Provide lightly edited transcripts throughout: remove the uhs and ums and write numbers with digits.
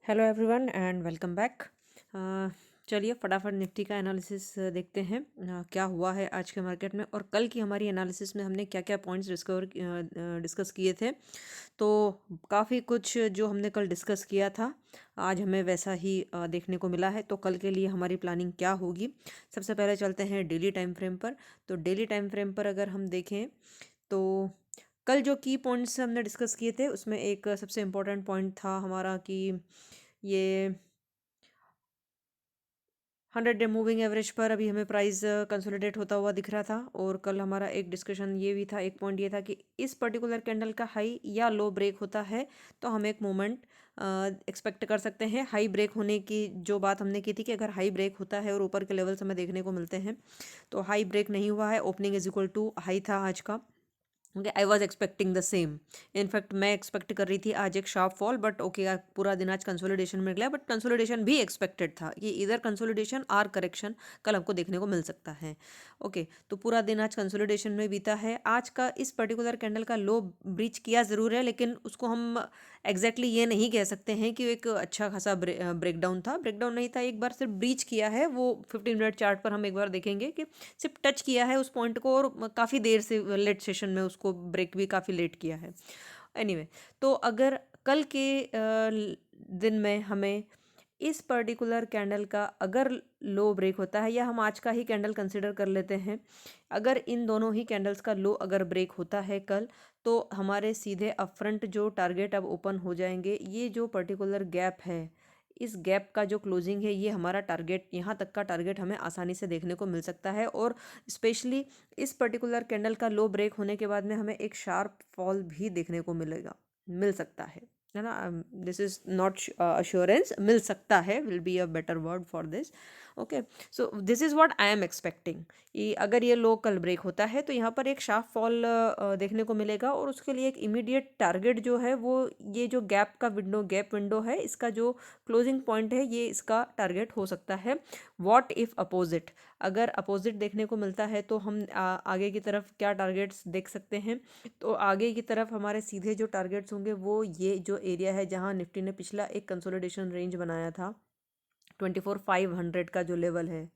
Hello everyone and welcome back. चलिए फटाफट Nifty का एनालिसिस देखते हैं। क्या हुआ है आज के मार्केट में और कल की हमारी एनालिसिस में हमने क्या क्या पॉइंट्स डिस्कस किए थे। तो काफ़ी कुछ जो हमने कल डिस्कस किया था आज हमें वैसा ही देखने को मिला है। तो कल के लिए हमारी प्लानिंग क्या होगी, सबसे पहले चलते हैं डेली टाइम फ्रेम पर। तो डेली टाइम फ्रेम पर अगर हम देखें तो कल जो की पॉइंट्स हमने डिस्कस किए थे उसमें एक सबसे इम्पोर्टेंट पॉइंट था हमारा कि ये 100 डे मूविंग एवरेज पर अभी हमें प्राइस कंसोलिडेट होता हुआ दिख रहा था। और कल हमारा एक डिस्कशन ये भी था, एक पॉइंट ये था कि इस पर्टिकुलर कैंडल का हाई या लो ब्रेक होता है तो हम एक मोमेंट एक्सपेक्ट कर सकते हैं। हाई ब्रेक होने की जो बात हमने की थी कि अगर हाई ब्रेक होता है और ऊपर के लेवल्स हमें देखने को मिलते हैं, तो हाई ब्रेक नहीं हुआ है, opening is equal to high था आज का। Okay, I was expecting the same. In fact मैं एक्सपेक्ट कर रही थी आज एक शार्प फॉल, बट ओके पूरा दिन आज कंसोलिडेशन में गया, बट कंसोलिडेशन भी एक्सपेक्टेड था कि इधर कंसोलिडेशन आर करेक्शन कल हमको देखने को मिल सकता है। ओके, तो पूरा दिन आज कंसोलिडेशन में बीता है। आज का इस पर्टिकुलर कैंडल का लो ब्रीच किया ज़रूर है, लेकिन उसको हम एग्जैक्टली ये नहीं कह सकते हैं कि एक अच्छा खासा ब्रेकडाउन था। ब्रेकडाउन नहीं था, एक बार सिर्फ ब्रीच किया है। वो 15 मिनट चार्ट पर हम एक बार देखेंगे कि सिर्फ टच किया है उस पॉइंट को, और काफ़ी देर से लेट सेशन में उसको ब्रेक भी काफ़ी लेट किया है। एनीवे तो अगर कल के दिन में हमें इस पर्टिकुलर कैंडल का अगर लो ब्रेक होता है, या हम आज का ही कैंडल कंसिडर कर लेते हैं, अगर इन दोनों ही कैंडल्स का लो अगर ब्रेक होता है कल, तो हमारे सीधे अप फ्रंट जो टारगेट अब ओपन हो जाएंगे। ये जो पर्टिकुलर गैप है, इस गैप का जो क्लोजिंग है, ये हमारा टारगेट, यहाँ तक का टारगेट हमें आसानी से देखने को मिल सकता है। और स्पेशली इस पर्टिकुलर कैंडल का लो ब्रेक होने के बाद में हमें एक शार्प फॉल भी देखने को मिल सकता है ना। दिस इज नॉट अश्योरेंस, मिल सकता है will be a better word for this. Okay, so this is what I am expecting कि अगर ये लो कल ब्रेक होता है तो यहाँ पर एक शार्प फॉल देखने को मिलेगा, और उसके लिए एक इमीडिएट टारगेट जो है वो ये जो गैप विंडो है, इसका जो क्लोजिंग पॉइंट है, ये इसका टारगेट हो सकता है। व्हाट इफ़ अपोजिट, अगर अपोजिट देखने को मिलता है तो हम आगे की तरफ क्या टारगेट्स देख सकते हैं। तो आगे की तरफ हमारे सीधे जो टारगेट्स होंगे वो ये जो एरिया है जहां निफ्टी ने पिछला एक कंसोलिडेशन रेंज बनाया था, 24,500 का जो लेवल है,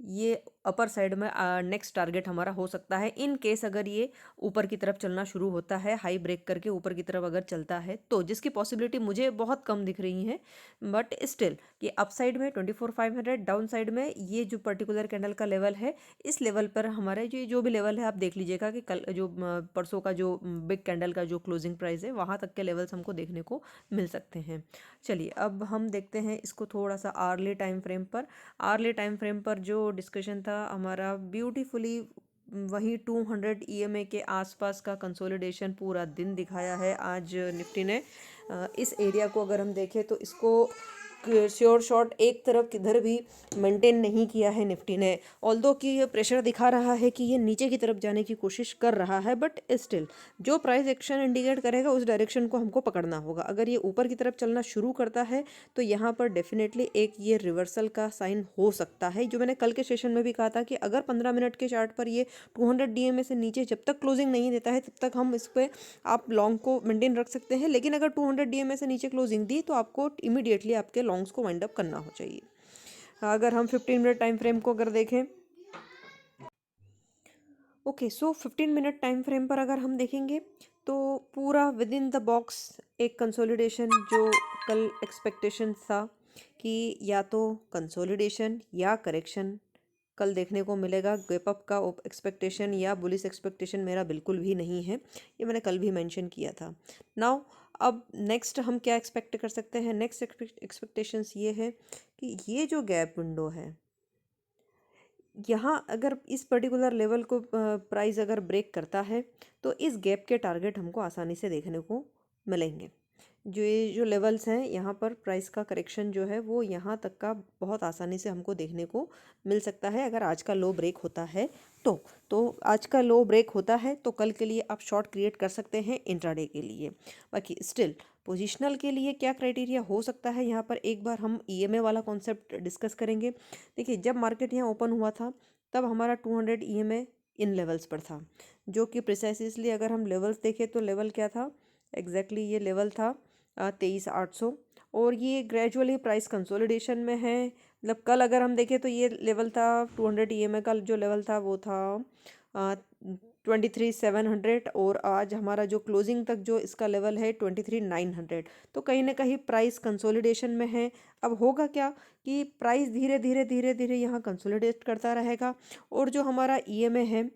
ये अपर साइड में नेक्स्ट टारगेट हमारा हो सकता है। इन केस अगर ये ऊपर की तरफ चलना शुरू होता है, हाई ब्रेक करके ऊपर की तरफ अगर चलता है, तो जिसकी पॉसिबिलिटी मुझे बहुत कम दिख रही है, बट स्टिल कि अप साइड में 24,500, डाउन साइड में ये जो पर्टिकुलर कैंडल का लेवल है, इस लेवल पर हमारे जो भी लेवल है, आप देख लीजिएगा कि कल जो परसों का जो बिग कैंडल का जो क्लोजिंग प्राइस है, वहाँ तक के लेवल्स हमको देखने को मिल सकते हैं। चलिए अब हम देखते हैं इसको थोड़ा सा आर्ली टाइम फ्रेम पर। आर्ली टाइम फ्रेम पर जो डिस्कशन था हमारा, ब्यूटीफुली वही 200 ईएमए के आसपास का कंसोलिडेशन पूरा दिन दिखाया है आज निफ्टी ने। इस एरिया को अगर हम देखें तो इसको श्योर शॉट एक तरफ किधर भी मेंटेन नहीं किया है निफ्टी ने। ऑल्दो कि ये प्रेशर दिखा रहा है कि ये नीचे की तरफ जाने की कोशिश कर रहा है, बट स्टिल जो प्राइस एक्शन इंडिकेट करेगा उस डायरेक्शन को हमको पकड़ना होगा। अगर ये ऊपर की तरफ चलना शुरू करता है तो यहाँ पर डेफिनेटली एक ये रिवर्सल का साइन हो सकता है। जो मैंने कल के सेशन में भी कहा था कि अगर 15 मिनट के चार्ट पर ये 200 डीएमए से नीचे जब तक क्लोजिंग नहीं देता है, तब तक हम इस पर आप लॉन्ग को मेंटेन रख सकते हैं। लेकिन अगर 200 डीएमए से नीचे क्लोजिंग दी तो आपको इमीडिएटली आपके लॉन्ग्स को वाइंड अप करना हो चाहिए। अगर हम 15 मिनट टाइम फ्रेम को अगर देखें, ओके, सो 15 मिनट टाइम फ्रेम पर अगर हम देखेंगे तो पूरा विद इन द बॉक्स एक कंसोलिडेशन जो कल एक्सपेक्टेशन था कि या तो कंसोलिडेशन या करेक्शन कल देखने को मिलेगा। गैप अप का एक्सपेक्टेशन या बुलिश एक्सपेक्टेशन मेरा बिल्कुल भी नहीं है, ये मैंने कल भी मेंशन किया था। नाउ अब नेक्स्ट हम क्या एक्सपेक्ट कर सकते हैं, नेक्स्ट एक्सपेक्टेशंस ये है कि ये जो गैप विंडो है, यहाँ अगर इस पर्टिकुलर लेवल को प्राइस अगर ब्रेक करता है तो इस गैप के टारगेट हमको आसानी से देखने को मिलेंगे। ये जो लेवल्स हैं यहाँ पर प्राइस का करेक्शन जो है वो यहाँ तक का बहुत आसानी से हमको देखने को मिल सकता है अगर आज का लो ब्रेक होता है तो आज का लो ब्रेक होता है तो कल के लिए आप शॉर्ट क्रिएट कर सकते हैं इंट्राडे के लिए। बाकी स्टिल पोजिशनल के लिए क्या क्राइटेरिया हो सकता है, यहाँ पर एक बार हम ईएमए वाला कॉन्सेप्ट डिस्कस करेंगे। देखिए जब मार्केट यहाँ ओपन हुआ था तब हमारा 200 ईएमए इन लेवल्स पर था, जो कि प्रिसाइसली अगर हम लेवल्स देखें तो लेवल क्या था एग्जैक्टली, ये लेवल था 23,800। और ये ग्रेजुअली प्राइस कंसोलिडेशन में है। मतलब कल अगर हम देखें तो ये लेवल था 200 ईएमए का जो लेवल था वो था 23,700 और आज हमारा जो क्लोजिंग तक जो इसका लेवल है 23,900। तो कहीं ना कहीं प्राइस कंसोलिडेशन में है। अब होगा क्या कि प्राइस धीरे धीरे धीरे धीरे यहाँ कंसोलिडेट करता रहेगा और जो हमारा ईएमए है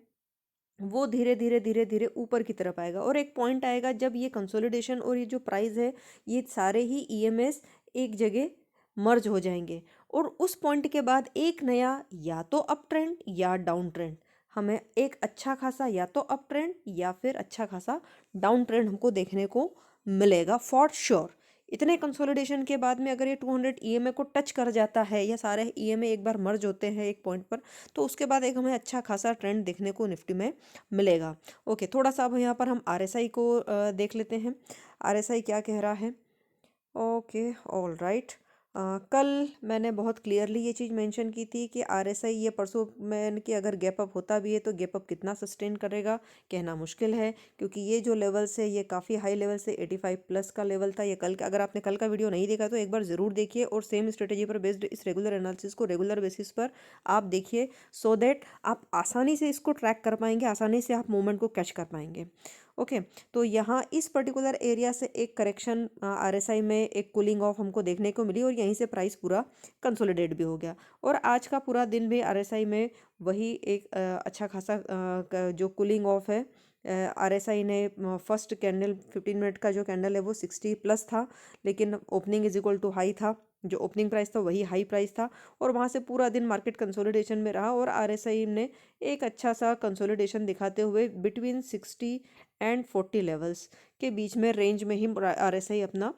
वो धीरे धीरे धीरे धीरे ऊपर की तरफ आएगा और एक पॉइंट आएगा जब ये कंसोलिडेशन और ये जो प्राइस है ये सारे ही ईएमएस एक जगह मर्ज हो जाएंगे और उस पॉइंट के बाद एक नया या तो अप ट्रेंड या डाउन ट्रेंड हमें एक अच्छा खासा या तो अप ट्रेंड या फिर अच्छा खासा डाउन ट्रेंड हमको देखने को मिलेगा फॉर श्योर। इतने कंसोलिडेशन के बाद में अगर ये 200 ईएमए को टच कर जाता है या सारे ईएमए एक बार मर्ज होते हैं एक पॉइंट पर तो उसके बाद एक हमें अच्छा खासा ट्रेंड देखने को निफ्टी में मिलेगा। ओके, थोड़ा सा अब यहाँ पर हम आरएसआई को देख लेते हैं। आरएसआई क्या कह रहा है। Okay, all right. कल मैंने बहुत क्लियरली ये चीज़ मेंशन की थी कि आरएसआई ये परसों मैंने कि अगर गैप अप होता भी है तो गैप अप कितना सस्टेन करेगा कहना मुश्किल है क्योंकि ये जो लेवल्स है ये काफ़ी हाई लेवल से 85 प्लस का लेवल था। ये कल का अगर आपने कल का वीडियो नहीं देखा तो एक बार ज़रूर देखिए और सेम स्ट्रेटेजी पर बेस्ड इस रेगुलर एनालिसिस को रेगुलर बेसिस पर आप देखिए सो दैट आप आसानी से इसको ट्रैक कर पाएंगे, आसानी से आप मूवमेंट को कैच कर पाएंगे। ओके, तो यहाँ इस पर्टिकुलर एरिया से एक करेक्शन आरएसआई में एक कूलिंग ऑफ हमको देखने को मिली और यहीं से प्राइस पूरा कंसोलिडेट भी हो गया और आज का पूरा दिन भी आरएसआई में वही एक अच्छा खासा जो कूलिंग ऑफ है। आरएसआई ने फर्स्ट कैंडल 15 मिनट का जो कैंडल है वो 60 प्लस था लेकिन opening is equal to high था, जो ओपनिंग प्राइस था वही हाई प्राइस था और वहाँ से पूरा दिन मार्केट कंसोलिडेशन में रहा और आरएसआई ने एक अच्छा सा कंसोलिडेशन दिखाते हुए बिटवीन 60 एंड 40 लेवल्स के बीच में रेंज में ही आरएसआई अपना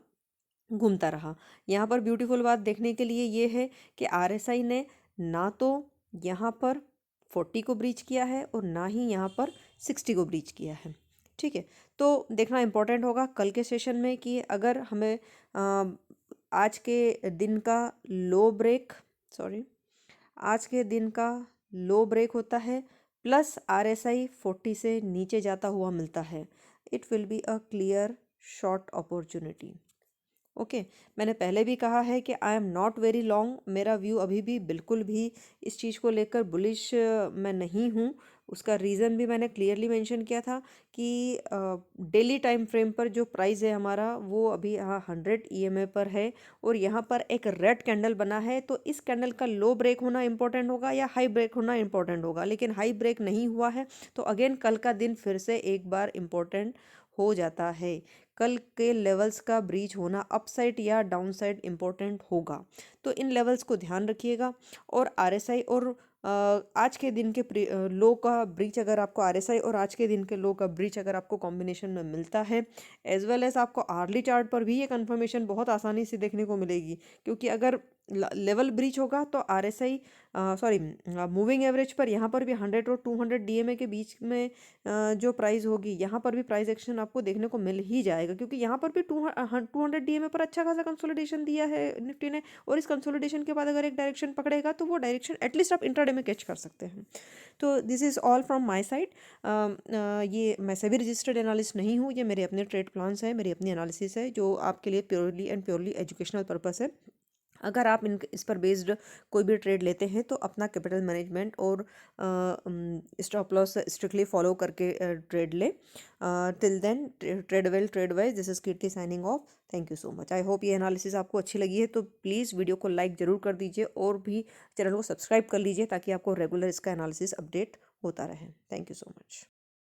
घूमता रहा। यहाँ पर ब्यूटीफुल बात देखने के लिए ये है कि आरएसआई ने ना तो यहाँ पर 40 को ब्रीच किया है और ना ही यहाँ पर 60 को ब्रीच किया है। ठीक है, तो देखना इंपॉर्टेंट होगा कल के सेशन में कि अगर हमें आज के दिन का लो ब्रेक आज के दिन का लो ब्रेक होता है प्लस आरएसआई 40 से नीचे जाता हुआ मिलता है, it will be a clear short opportunity. Okay, मैंने पहले भी कहा है कि I am not very long, मेरा व्यू अभी भी बिल्कुल भी इस चीज़ को लेकर बुलिश मैं नहीं हूँ। उसका रीज़न भी मैंने क्लियरली मेंशन किया था कि डेली टाइम फ्रेम पर जो प्राइस है हमारा वो अभी यहाँ 100 ईएमए पर है और यहाँ पर एक रेड कैंडल बना है तो इस कैंडल का लो ब्रेक होना इंपॉर्टेंट होगा या हाई ब्रेक होना इंपॉर्टेंट होगा, लेकिन हाई ब्रेक नहीं हुआ है तो अगेन कल का दिन फिर से एक बार इम्पोर्टेंट हो जाता है। कल के लेवल्स का ब्रीच होना अपसाइड या डाउन साइड इम्पोर्टेंट होगा, तो इन लेवल्स को ध्यान रखिएगा। और आरएसआई और आज के दिन के लो का ब्रीच अगर आपको आरएसआई और आज के दिन के लो का ब्रीच अगर आपको कॉम्बिनेशन में मिलता है एज वेल एज आपको आर्ली चार्ट पर भी ये कंफर्मेशन बहुत आसानी से देखने को मिलेगी क्योंकि अगर लेवल ब्रीच होगा तो आरएसआई मूविंग एवरेज पर यहाँ पर भी 100 और 200 डीएमए के बीच में जो प्राइस होगी यहाँ पर भी प्राइस एक्शन आपको देखने को मिल ही जाएगा क्योंकि यहाँ पर भी 200 डीएमए पर अच्छा खासा कंसोलिडेशन दिया है निफ्टी ने और इस कंसोलिडेशन के बाद अगर एक डायरेक्शन पकड़ेगा तो वो डायरेक्शन एटलीस्ट आप इंट्राडे में कैच कर सकते हैं। तो this is all from my side. ये मैं सभी रजिस्टर्ड एनालिस्ट नहीं हूँ, ये मेरे अपने ट्रेड प्लान्स हैं, मेरी अपनी एनालिसिस है जो आपके लिए purely and purely educational purpose है। अगर आप इस पर बेस्ड कोई भी ट्रेड लेते हैं तो अपना कैपिटल मैनेजमेंट और स्टॉप लॉस स्ट्रिक्टली फॉलो करके ट्रेड लें। Till then trade well trade wise, this is Kirti signing off. Thank you so much. I hope ये एनालिसिस आपको अच्छी लगी है तो प्लीज़ वीडियो को लाइक ज़रूर कर दीजिए और भी चैनल को सब्सक्राइब कर लीजिए ताकि आपको रेगुलर इसका एनालिसिस अपडेट होता रहे। Thank you so much.